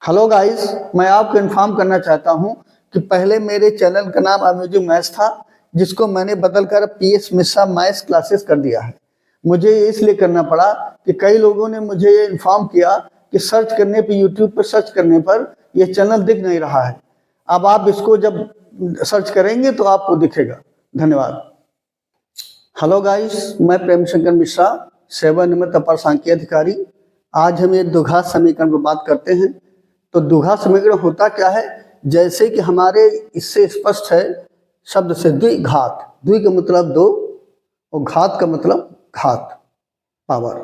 Hello guys, मैं आपको inform करना चाहता हूं कि पहले मेरे चैनल का नाम अमेजिंग मैथ्स था, जिसको मैंने बदलकर पीएस मिश्रा मैथ्स क्लासेस कर दिया है। मुझे ये इसलिए करना पड़ा कि कई लोगों ने मुझे ये इन्फॉर्म किया कि सर्च करने पे यूट्यूब पर सर्च करने पर यह चैनल दिख नहीं रहा है। अब आप इसको जब सर्च करेंगे तो आपको दिखेगा। धन्यवाद। हेलो गाइस, मैं प्रेम शंकर मिश्रा, सेवानिवृत्त अपर सांख्यिकी अधिकारी। आज हम एक द्विघात समीकरण पर बात करते हैं। तो द्विघात समीकरण होता क्या है? जैसे कि हमारे इससे स्पष्ट है शब्द से द्विघात। द्वि का मतलब दो और घात का मतलब घात, पावर।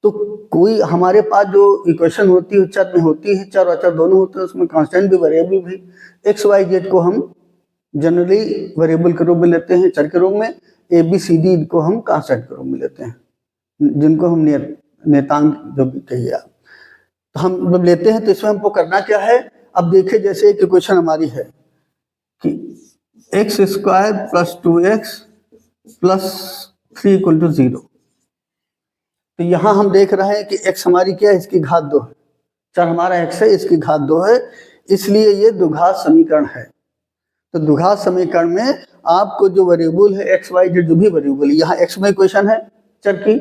तो कोई हमारे पास जो इक्वेशन होती है चर में होती है, चर और अचर दोनों होते हैं, उसमें कांस्टेंट भी वेरिएबल भी। एक्स वाई जेड को हम जनरली वेरिएबल के रूप में लेते हैं, चर के रूप में। ए बी सी डी को हम कांस्टेंट के रूप में लेते हैं, जिनको हम नेतांक जो भी कहिए आप। तो हम जब लेते हैं तो इसमें हमको करना क्या है? अब देखिए, जैसे एक इक्वेशन हमारी है कि x square plus 2x plus 3 equal to 0। तो यहाँ हम देख रहे हैं कि x हमारी क्या है? इसकी घात 2 है। चर हमारा x है, इसकी घात 2 है, इसलिए ये द्विघात समीकरण है। तो द्विघात समीकरण में आपको जो वेरिएबल है एक्स वाई जेड, जो भी वेरिएबल, यहाँ x में इक्वेशन है चर की,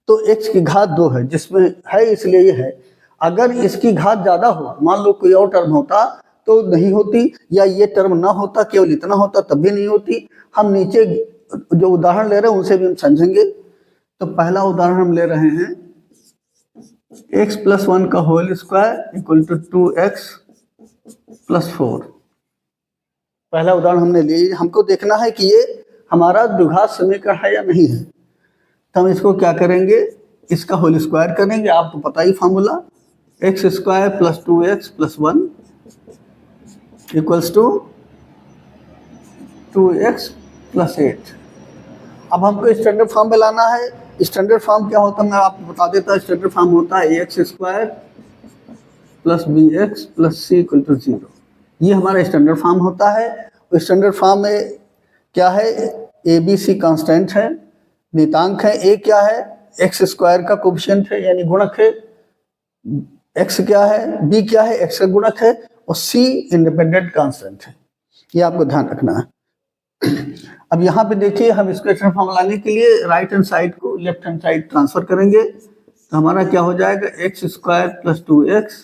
तो x की घात 2 है जिसमें है, इसलिए ये है। अगर इसकी घात ज्यादा हो, मान लो कोई और टर्म होता तो नहीं होती, या ये टर्म ना होता, केवल इतना होता तब भी नहीं होती। हम नीचे जो उदाहरण ले रहे हैं उनसे भी हम समझेंगे। तो पहला उदाहरण हम ले रहे हैं x प्लस 1 का whole square equal to 2x plus 4। पहला उदाहरण हमने लिया। हमको देखना है कि ये हमारा द्विघात समीकरण है या नहीं है। तो हम इसको क्या करेंगे? इसका होल स्क्वायर करेंगे। आपको पता ही formula, x square plus 2x plus 1 equals to 2x plus 8। अब हमको स्टैंडर्ड फॉर्म में लाना है। स्टैंडर्ड फॉर्म क्या होता है मैं आपको बता देता हूँ। स्टैंडर्ड फॉर्म होता है x square plus b x plus c equal to 0। ये हमारा स्टैंडर्ड फॉर्म होता है। स्टैंडर्ड फॉर्म में क्या है? ए बी सी कांस्टेंट है, नितांक है। ए क्या है? एक्स स्क्वायर का कोफिशिएंट है, यानी गुणक है। एक्स क्या है? बी क्या है? एक्स का गुणक है। और सी इंडिपेंडेंट कांस्टेंट है। ये आपको ध्यान रखना है। अब यहाँ पे देखिए, हम इसको स्टैंडर्ड फॉर्म लाने के लिए राइट हैंड साइड को लेफ्ट हैंड साइड ट्रांसफर करेंगे। तो हमारा क्या हो जाएगा? X square plus 2x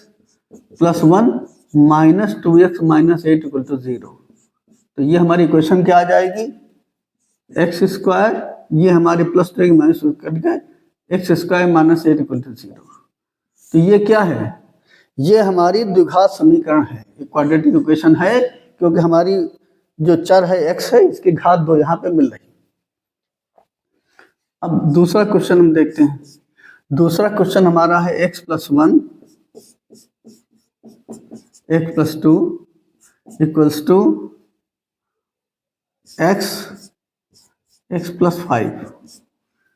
plus 1 minus 2x minus 8 equal to 0। तो ये हमारी इक्वेशन क्या आ जाएगी? एक्स स्क्वायर, ये हमारे प्लस 2 माइनस करके x square minus 8 equal to 0। तो ये क्या है? ये हमारी द्विघात समीकरण है, क्वाड्रेटिक इक्वेशन है, क्योंकि हमारी जो चर है x है, इसकी घात 2 यहाँ पे मिल रही। अब दूसरा क्वेश्चन हम देखते हैं। दूसरा क्वेश्चन हमारा है x plus 1 x plus 2 equals to x plus 5।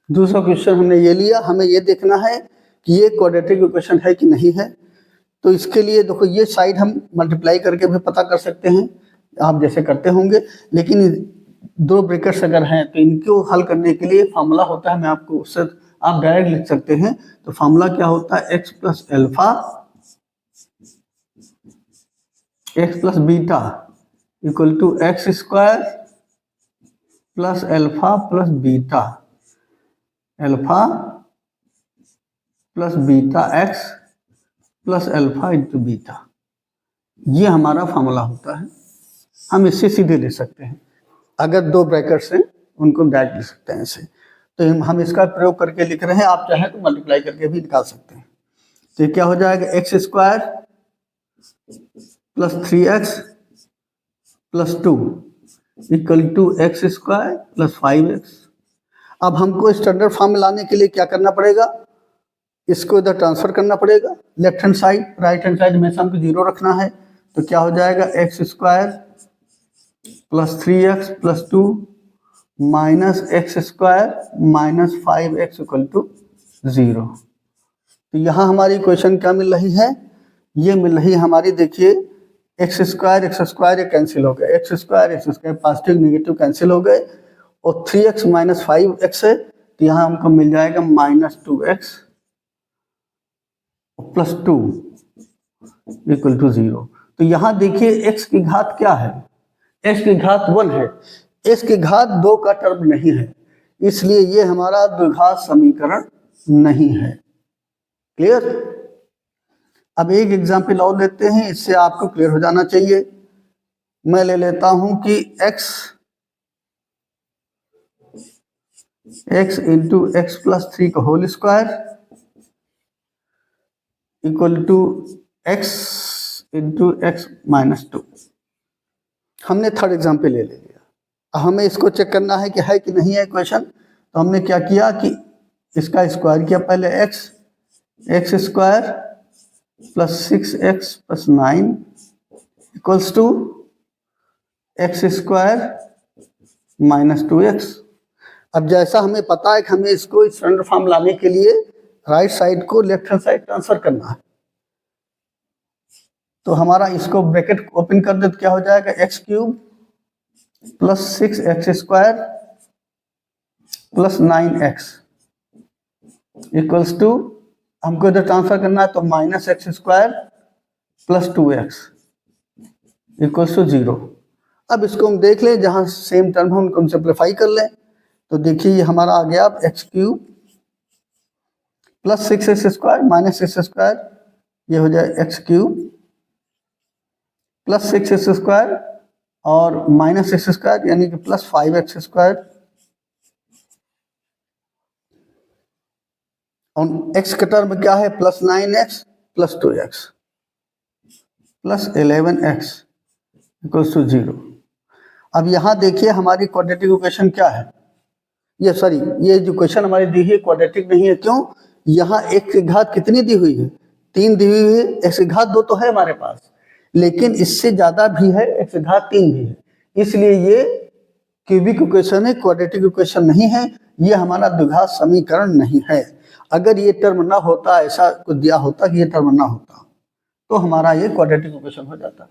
दूसरा क्वेश्चन हमने ये लिया। हमें ये देखना है कि ये क्वाड्रेटिक इक्वेशन है कि नहीं है। तो इसके लिए देखो, ये साइड हम मल्टीप्लाई करके भी पता कर सकते हैं, आप जैसे करते होंगे। लेकिन दो ब्रैकेट्स अगर हैं तो इनको हल करने के लिए फार्मूला होता है। मैं आपको उससे आप डायरेक्ट लिख सकते हैं। तो फार्मूला क्या होता है? X plus alpha x plus beta equal to x square plus alpha plus beta, alpha plus beta x plus alpha into beta. ये हमारा फार्मूला होता है। हम इससे सीधे ले सकते हैं। अगर दो ब्रैकेट्स हैं उनको डायरेक्ट लिख सकते हैं ऐसे। तो हम इसका प्रयोग करके लिख रहे हैं। आप चाहें तो मल्टीप्लाई करके भी निकाल सकते हैं। तो क्या हो जाएगा? X square plus 3x plus 2 equal to x square plus 5x। अब हमको स्टैंडर्ड फॉर्म में लाने के लिए क्या करना पड़ेगा? इसको इधर ट्रांसफर करना पड़ेगा left hand side. Right hand side हमेशा हमको 0 रखना है। तो क्या हो जाएगा? X square plus 3x plus 2 minus x square minus 5x equal to 0। तो यहाँ हमारी इक्वेशन क्या मिल रही है? ये मिल रही है हमारी, देखिए, एक्स स्क्वायर ये कैंसिल हो गए, x square positive negative cancel हो गए, और 3x माइनस 5x है। तो यहाँ हमको मिल जाएगा minus 2x plus 2 equal to 0। तो यहाँ देखिए x की घात क्या है, x की घात 1 है, x की घात 2 का टर्म नहीं है, इसलिए ये हमारा द्विघात समीकरण नहीं है। क्लियर? अब एक एग्जाम्पल और लेते हैं, इससे आपको क्लियर हो जाना चाहिए। मैं ले लेता हूं कि x इंटू एक्स प्लस 3 का whole square equal to x into x minus 2। हमने थर्ड एग्जाम्पल ले लिया। हमें इसको चेक करना है कि है कि नहीं है इक्वेशन। तो हमने क्या किया कि इसका स्क्वायर किया पहले, x square plus 6x plus 9 equals to x square minus 2x। अब जैसा हमें पता है कि हमें इसको स्टैंडर्ड फॉर्म लाने के लिए राइट साइड को लेफ्ट हैंड साइड ट्रांसफर करना है, तो हमारा इसको ब्रैकेट ओपन कर दे तो क्या हो जाएगा, x cube plus 6x square plus 9x equals to, हमको इधर ट्रांसफर करना है तो minus x square plus 2x equals to 0। अब इसको हम देख लें, जहां सेम टर्म हम उनको सिंप्लीफाई कर लें। तो देखिए ये हमारा आ गया अब x cube plus 6x square minus x square, ये हो जाए x cube plus 6x square और माइनस एक्स स्क्वायर यानी कि प्लस 5x स्क्वायर, और x का टर्म क्या है, plus 9x plus 2x plus 11x equals to 0। अब यहाँ देखिए हमारी क्वाड्रेटिक इक्वेशन क्या है, ये सॉरी ये जो क्वेश्चन हमारी दी है क्वाड्रेटिक नहीं है। क्यों? यहाँ x की घात कितनी दी हुई है, 3 दी हुई है, x की घात 2 तो है हमारे पास, लेकिन इससे ज्यादा भी है, x की घात 3 भी है, इसलिए ये क्यूबिक इक्वेशन है, क्वाड्रेटिक इक्वेशन नहीं है, ये हमारा द्विघात समीकरण नहीं है। अगर ये टर्म ना होता, ऐसा कुछ दिया होता कि ये टर्म ना होता, तो हमारा ये क्वाड्रेटिक इक्वेशन हो जाता।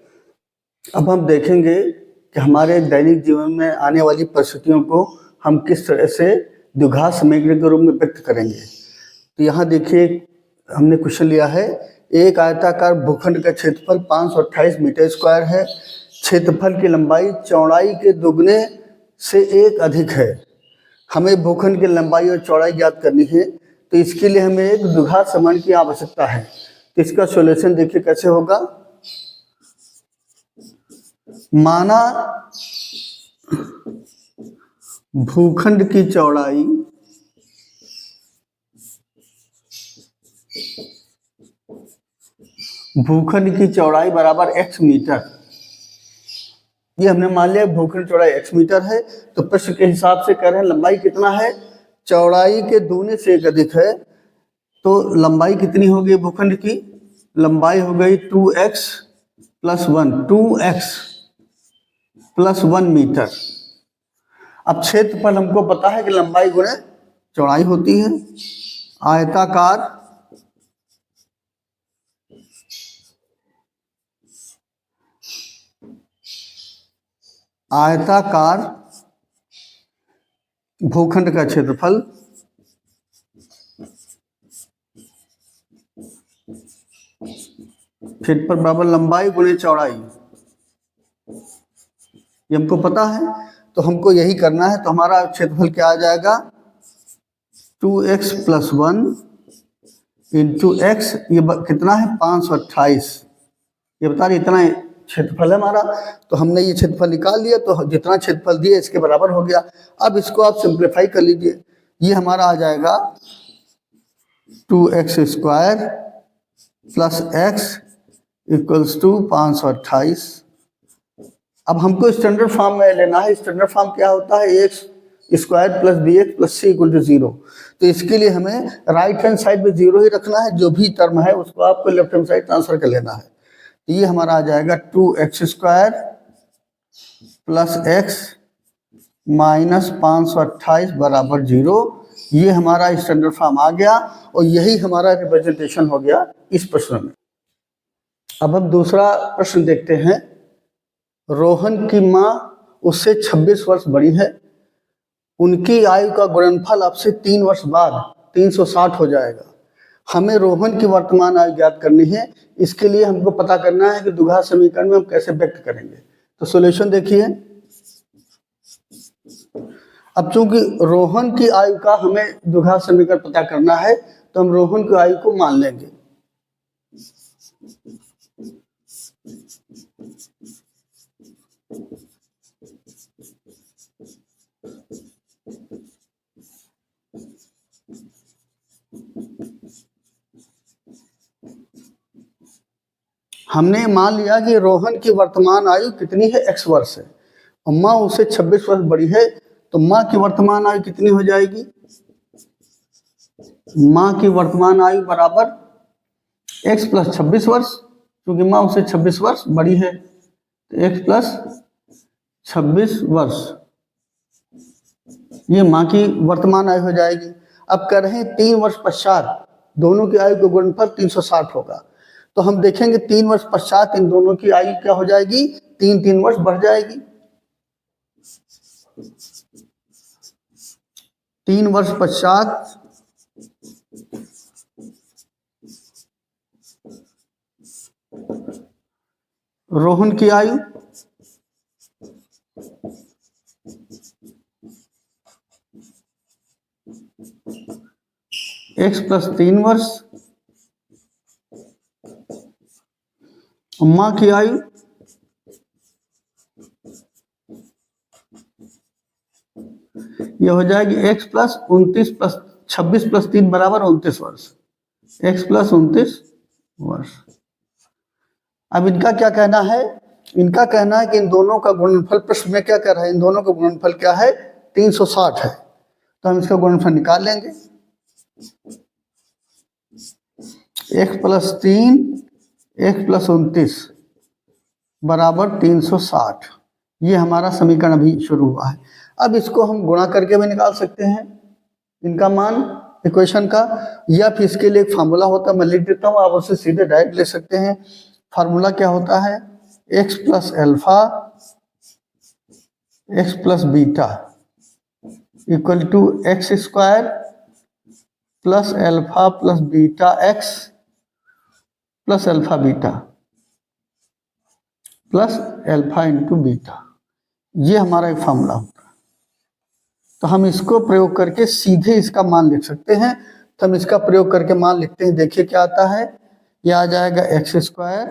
अब हम देखेंगे कि हमारे दैनिक जीवन में आने वाली परिस्थितियों को हम किस तरह से द्विघात समीकरण के रूप में व्यक्त करेंगे। तो यहाँ देखिए हमने क्वेश्चन लिया है, एक आयताकार भूखंड का क्षेत्रफल 528 मीटर स्क्वायर है, क्षेत्रफल की लंबाई चौड़ाई के दुगने से 1 अधिक है। हमें भूखंड की लंबाई और चौड़ाई ज्ञात करनी है, तो इसके लिए हमें एक द्विघात समीकरण की आवश्यकता है। तो इसका सॉल्यूशन देखिए कैसे होगा। माना भूखंड की चौड़ाई बराबर x मीटर, ये हमने मान लिया भूखंड चौड़ाई x मीटर है। तो प्रश्न के हिसाब से कह रहे हैं लंबाई कितना है, चौड़ाई के दूनी से 1 अधिक है, तो लंबाई कितनी हो गई भूखंड की, लंबाई हो गई 2x plus 1, 2x plus 1 metre. अब क्षेत्रफल हमको पता है कि लंबाई गुणे चौड़ाई होती है। आयताकार भूखंड का क्षेत्रफल बराबर लंबाई गुणे चौड़ाई, ये हमको पता है, तो हमको यही करना है। तो हमारा क्षेत्रफल क्या आ जाएगा, 2x प्लस 1 इंटू एक्स, ये कितना है 528, ये बता रही इतना क्षेत्रफल है हमारा। तो हमने ये क्षेत्रफल निकाल लिया, तो जितना क्षेत्रफल दिया इसके बराबर हो गया। अब इसको आप सिंप्लीफाई कर लीजिए, ये हमारा आ जाएगा 2x square plus x equals to 528। अब हमको स्टैंडर्ड फॉर्म में लेना है। स्टैंडर्ड फॉर्म क्या होता है, x square plus b x plus c equal to 0। तो इसके लिए हमें राइट हैंड साइड में 0 ही रखना है, जो भी टर्म है उसको आपको लेफ्ट हैंड साइड ट्रांसफर कर लेना है। तो ये हमारा आ जाएगा 2x square plus x minus 528 बराबर 0। ये हमारा स्टैंडर्ड फॉर्म आ गया और यही हमारा रिप्रेजेंटेशन हो गया इस प्रश्न में। अब हम दूसरा प्रश्न देखते हैं। रोहन की माँ उससे 26 वर्ष बड़ी है, उनकी आयु का गुणनफल अब से 3 वर्ष बाद 360 हो जाएगा। हमें रोहन की वर्तमान आयु ज्ञात करनी है। इसके लिए हमको पता करना है कि द्विघात समीकरण में हम कैसे व्यक्त करेंगे। तो सॉल्यूशन देखिए, अब चूंकि रोहन की आयु का हमें द्विघात समीकरण पता करना है तो हम रोहन की आयु को मान लेंगे। हमने मान लिया कि रोहन की वर्तमान आयु कितनी है, x वर्ष है, और माँ उससे 26 वर्ष बड़ी है, तो माँ की वर्तमान आयु कितनी हो जाएगी, माँ की वर्तमान आयु बराबर x प्लस 26 वर्ष, क्योंकि माँ उससे 26 वर्ष बड़ी है, तो x प्लस 26 वर्ष ये माँ की वर्तमान आयु हो जाएगी। अब कह रहे हैं 3 वर्ष पश्चात दोनों की आयु का गुणनफल 360 होगा, तो हम देखेंगे 3 वर्ष पश्चात इन दोनों की आयु क्या हो जाएगी, 3 वर्ष बढ़ जाएगी। 3 वर्ष पश्चात रोहन की आयु x प्लस 3 वर्ष, माँ की आयु ये हो जाएगी x प्लस 29 प्लस 26 प्लस 3 बराबर 29 वर्ष, x प्लस 29 वर्ष। अब इनका क्या कहना है, इनका कहना है कि इन दोनों का गुणनफल, प्रश्न में क्या कह रहा है, इन दोनों का गुणनफल क्या है, 360 है, तो हम इसका गुणनफल निकाल लेंगे। x प्लस 3 x प्लस 29 बराबर 360, ये हमारा समीकरण अभी शुरू हुआ है। अब इसको हम गुणा करके भी निकाल सकते हैं इनका मान इक्वेशन का, या फिर इसके लिए एक फार्मूला होता है, मैं लिख देता हूँ, आप उससे सीधे डायरेक्ट ले सकते हैं। फार्मूला क्या होता है, x plus alpha x plus beta equal to x square plus alpha plus beta x plus alpha beta plus alpha into beta, ये हमारा एक फार्मूला होता है। तो हम इसको प्रयोग करके सीधे इसका मान लिख सकते हैं, तो हम इसका प्रयोग करके मान लिखते हैं। देखिए क्या आता है, यह आ जाएगा एक्स स्क्वायर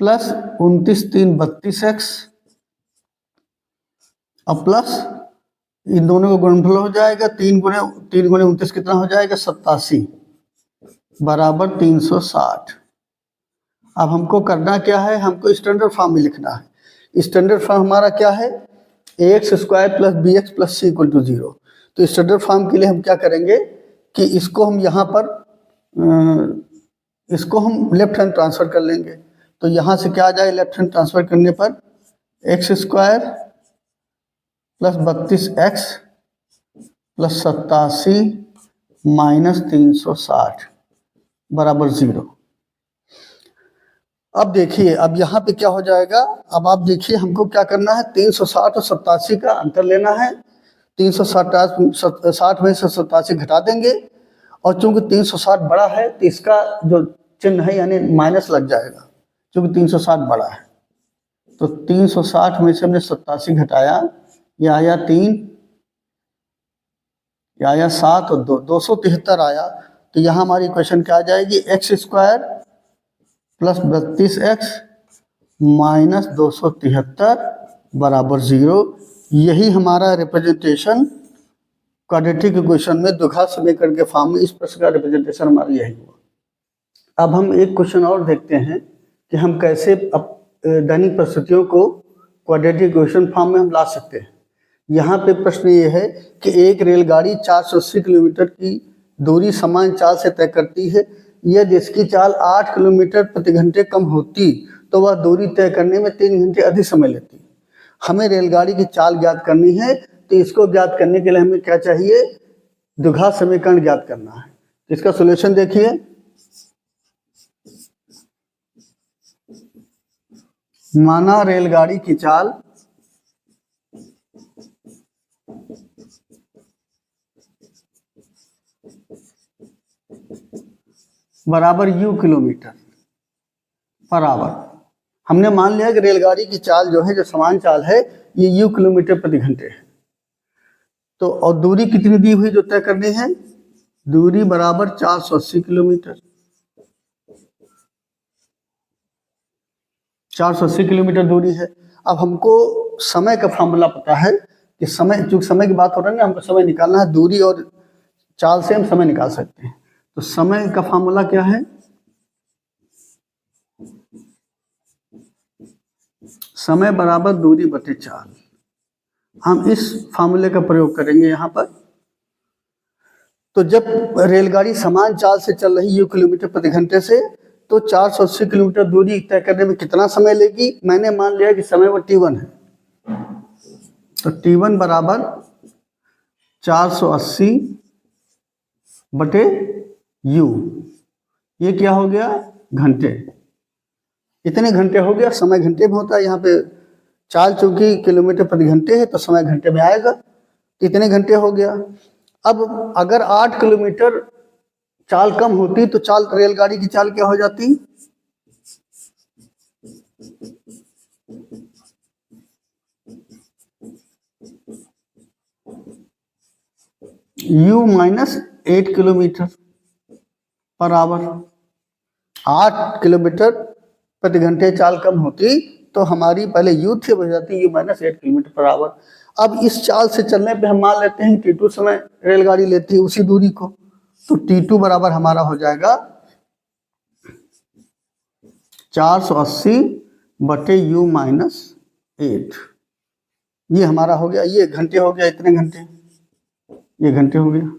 प्लस 29 3 32x और प्लस इन दोनों का गुणनफल हो जाएगा 3 गुणे 29 कितना हो जाएगा 87 बराबर 360। अब हमको करना क्या है, हमको स्टैंडर्ड फॉर्म में लिखना है। स्टैंडर्ड फॉर्म हमारा क्या है, x square plus b x plus c equal to 0। तो स्टैंडर्ड फॉर्म के लिए हम क्या करेंगे कि इसको हम यहाँ पर इसको हम लेफ्ट हैंड ट्रांसफर कर लेंगे। तो यहाँ से क्या आ जाए, लेफ्ट हैंड ट्रांसफर करने पर x square plus 32x plus 87 minus 360 बराबर 0। अब देखिए, अब यहाँ पे क्या हो जाएगा, अब आप देखिए हमको क्या करना है, 360 और 87 का अंतर लेना है। 360 में से 87 घटा देंगे, और चूंकि 360 बड़ा है तो इसका जो चिन्ह है यानी माइनस लग जाएगा, चूंकि 360 बड़ा है। तो 360 में से हमने 87 घटाया, यह आया 3, यह आया 7 और 273 आया। तो यहाँ हमारी इक्वेशन क्या आ जाएगी, x square plus 32x minus 273 बराबर 0। यही हमारा रिप्रेजेंटेशन क्वाड्रेटिक इक्वेशन में द्विघात समीकरण के फॉर्म में इस प्रश्न का रिप्रेजेंटेशन हमारा यही हुआ। अब हम एक क्वेश्चन और देखते हैं कि हम कैसे दैनिक परिस्थितियों को क्वाड्रेटिक इक्वेशन फॉर्म में हम ला सकते हैं। यहाँ पे प्रश्न ये है कि एक रेलगाड़ी 480 किलोमीटर की दूरी समान चाल से तय करती है, यदि इसकी चाल 8 किलोमीटर प्रति घंटे कम होती तो वह दूरी तय करने में 3 घंटे अधिक समय लेती। हमें रेलगाड़ी की चाल ज्ञात करनी है, तो इसको ज्ञात करने के लिए हमें क्या चाहिए, द्विघात समीकरण ज्ञात करना है। इसका सॉल्यूशन देखिए, माना रेलगाड़ी की चाल बराबर u किलोमीटर पर आवर। हमने मान लिया कि रेलगाड़ी की चाल जो है, जो समान चाल है, ये u किलोमीटर प्रति घंटे है। तो और दूरी कितनी दी हुई जो तय करनी है, दूरी बराबर 480 किलोमीटर। 480 किलोमीटर दूरी है। अब हमको समय का फॉर्मूला पता है कि समय, चूंकि समय की बात हो रही है ना, हमको समय निकालना है। दूरी और चाल से हम समय निकाल सकते हैं। तो समय का फॉर्मूला क्या है, समय बराबर दूरी बटे चाल। हम इस फॉर्मूले का प्रयोग करेंगे यहाँ पर। तो जब रेलगाड़ी समान चाल से चल रही u किलोमीटर प्रति घंटे से, तो 480 किलोमीटर दूरी तय करने में कितना समय लेगी। मैंने मान लिया कि समय वो t1 है। तो t1 बराबर 480 बटे u, ये क्या हो गया, घंटे। इतने घंटे हो गया। समय घंटे में होता है, यहाँ पे चाल चूंकि किलोमीटर प्रति घंटे है तो समय घंटे में आएगा। तो इतने घंटे हो गया। अब अगर 8 किलोमीटर चाल कम होती तो चाल, रेलगाड़ी की चाल क्या हो जाती, u minus 8 kilometre per hour. 8 kilometre प्रति घंटे चाल कम होती तो हमारी पहले u थी, हो जाती u minus 8 kilometre per hour. अब इस चाल से चलने पे हम मान लेते हैं t2 समय रेलगाड़ी लेती है उसी दूरी को। तो t2 बराबर हमारा हो जाएगा 480 बटे u माइनस 8। ये हमारा हो गया, ये घंटे हो गया, इतने घंटे, ये घंटे हो गया।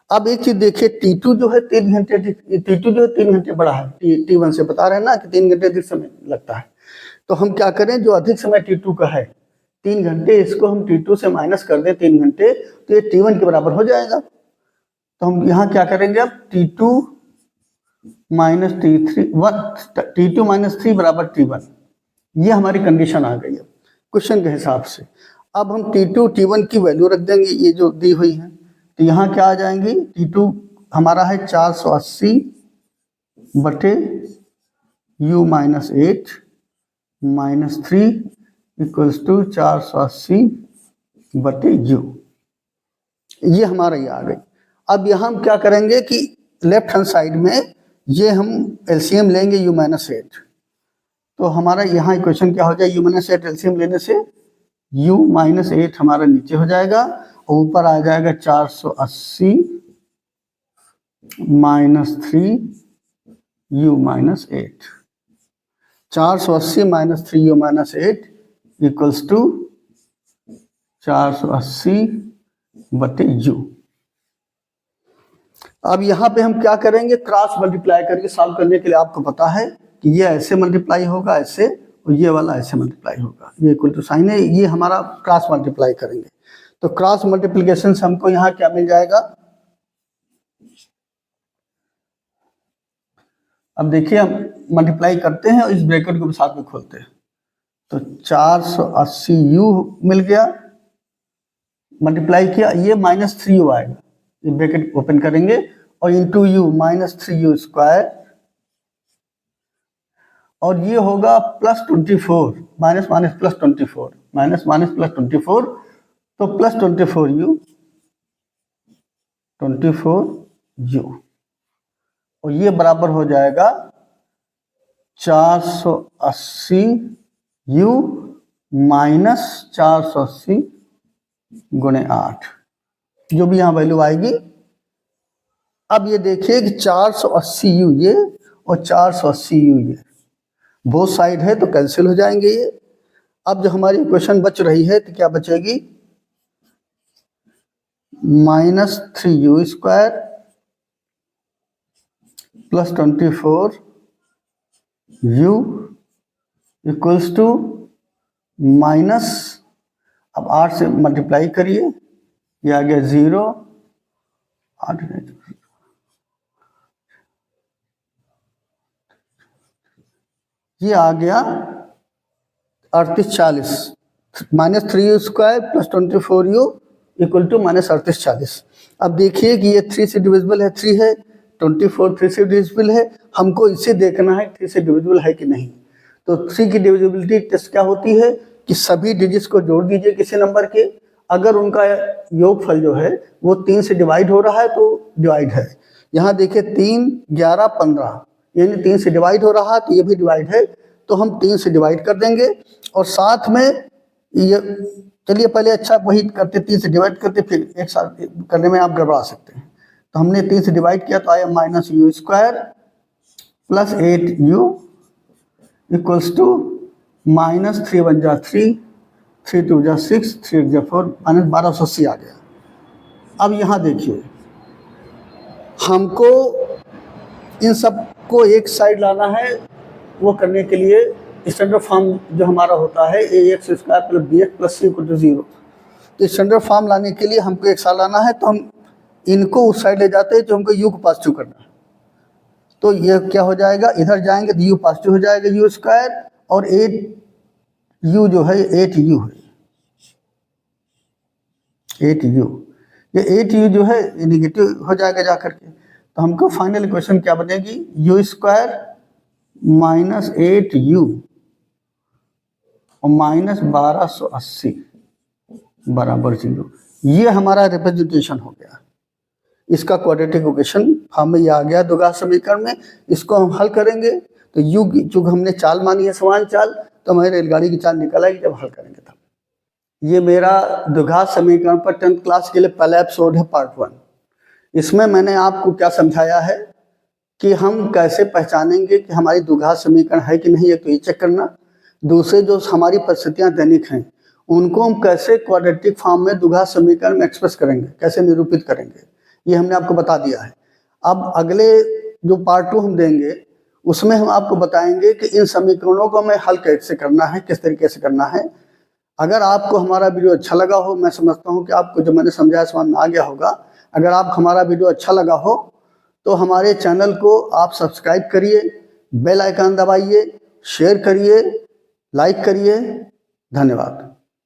अब एक चीज देखिए, T2 जो है 3 घंटे, T2 जो है 3 घंटे बड़ा है। T1 से बता रहे हैं ना कि 3 घंटे अधिक समय लगता है। तो हम क्या करें, जो अधिक समय T2 का है 3 घंटे, इसको हम T2 से माइनस कर दें 3 घंटे, तो ये T1 के बराबर हो जाएगा। तो हम यहाँ क्या करेंगे, अब T2 माइनस T2 माइनस 3 बराबर T1। ये हमारी कंडीशन आ गई है क्वेश्चन के हिसाब से। अब हम T2 T1 की वैल्यू रख देंगे, ये जो दी हुई है। तो यहाँ क्या आ जाएंगी, T2 हमारा है 480 बटे u minus 8 minus 3 equals to 480 बटे u। ये हमारा ये आ गई। अब यहाँ हम क्या करेंगे कि लेफ्ट हैंड साइड में ये हम एलसीएम लेंगे u माइनस 8। तो हमारा यहाँ इक्वेशन क्या हो जाए, u माइनस 8 एलसीएम लेने से u माइनस 8 हमारा नीचे हो जाएगा और ऊपर आ जाएगा 480 minus 3 u minus 8। 480 minus 3 u minus 8 equals to 480 बटे u। अब यहाँ पे हम क्या करेंगे, क्रॉस मल्टीप्लाई करके सॉल्व करने के लिए आपको पता है कि ये ऐसे मल्टीप्लाई होगा ऐसे, और ये वाला ऐसे मल्टीप्लाई होगा, ये इक्वल टू साइन है, ये हमारा क्रॉस मल्टीप्लाई करेंगे। तो क्रॉस मल्टीप्लिकेशन से हमको यहाँ क्या मिल जाएगा, अब देखिए हम मल्टीप्लाई करते हैं और इस ब्रैकेट को भी साथ में खोलते हैं। तो 480 u मिल गया, मल्टीप्लाई किया, ये माइनस 3u आएगा, ये ब्रैकेट ओपन करेंगे और into u minus 3u square, और ये होगा plus 24, minus minus plus 24, minus minus plus 24, तो प्लस 24u और ये बराबर हो जाएगा 480u माइनस 480 गुणे 8, जो भी यहाँ वैल्यू आएगी। अब ये देखिए कि 480u ये और 480u ये बोथ साइड है तो कैंसिल हो जाएंगे ये। अब जो हमारी इक्वेशन बच रही है तो क्या बचेगी, minus 3u square plus 24u equals to minus, अब 8 से मल्टीप्लाई करिए, ये आ गया 0, 8 ये आ गया 3840, minus 3u square plus 24u equal to minus 3840। अब देखिए कि ये 3 से डिविजिबल है, 3 है, 24 3 से डिविजिबल है, हमको इसे देखना है 3 से डिविजिबल है कि नहीं। तो 3 की डिविजिबिलिटी टेस्ट क्या होती है कि सभी डिजिट्स को जोड़ दीजिए किसी नंबर के, अगर उनका योगफल जो है वो 3 से डिवाइड हो रहा है तो डिवाइड है। यहाँ देखिए 3 11 15 यानी 3 से डिवाइड हो रहा है तो ये भी डिवाइड है, तो हम 3 से डिवाइड कर देंगे। और साथ में ये चलिए पहले अच्छा वही करते, 3 से डिवाइड करते, फिर एक साथ करने में आप गड़बड़ा सकते हैं। तो हमने 3 से डिवाइड किया तो आया -u² plus 8u equals to -3 1 जा 3, 3 2 जा 6, 3 8 जा 4, -1280 आ गया। अब यहाँ देखिए हमको इन सब को एक साइड लाना है, वो करने के लिए स्टैंडर्ड फॉर्म जो हमारा होता है ax² + bx + c = 0। तो स्टैंडर्ड फॉर्म लाने के लिए हमको एक साइड लाना है, तो हम इनको उस साइड ले जाते हैं जो हमको u को पॉजिटिव करना है। तो ये क्या हो जाएगा, इधर जाएंगे तो u पॉजिटिव हो जाएगा u², और 8u जो है 8u है, 8u, ये 8u जो है ये निगेटिव हो जाएगा जा करके। तो हमको फाइनल इक्वेशन क्या बनेगी, u² - 8u और -1280 बराबर 0। ये हमारा रिप्रेजेंटेशन हो गया, इसका क्वाड्रेटिक इक्वेशन फॉर्म में ये आ गया द्विघात समीकरण में। इसको हम हल करेंगे तो u की चूंकि हमने चाल मानी है समान चाल, तो हमारी रेलगाड़ी की चाल निकल आएगी जब हल करेंगे तब। ये मेरा द्विघात समीकरण पर 10th क्लास के लिए पहला एपिसोड है, पार्ट 1। इसमें मैंने आपको क्या समझाया है कि हम कैसे पहचानेंगे कि हमारी द्विघात समीकरण है कि नहीं, एक तो ये चेक करना। दूसरे जो हमारी परिस्थितियां दैनिक हैं उनको हम कैसे क्वाड्रेटिक फॉर्म में द्विघात समीकरण में एक्सप्रेस करेंगे, कैसे निरूपित करेंगे, ये हमने आपको बता दिया है। अब अगले जो पार्ट 2 हम देंगे उसमें हम आपको बताएंगे कि इन समीकरणों को हमें हल कैसे करना है, किस तरीके से करना है। अगर आपको हमारा वीडियो अच्छा लगा हो, मैं समझता हूँ कि आपको जो मैंने समझाया समझ में आ गया होगा। अगर आप हमारा वीडियो अच्छा लगा हो तो हमारे चैनल को आप सब्सक्राइब करिए, बेल आइकन दबाइए, शेयर करिए, लाइक करिए। धन्यवाद।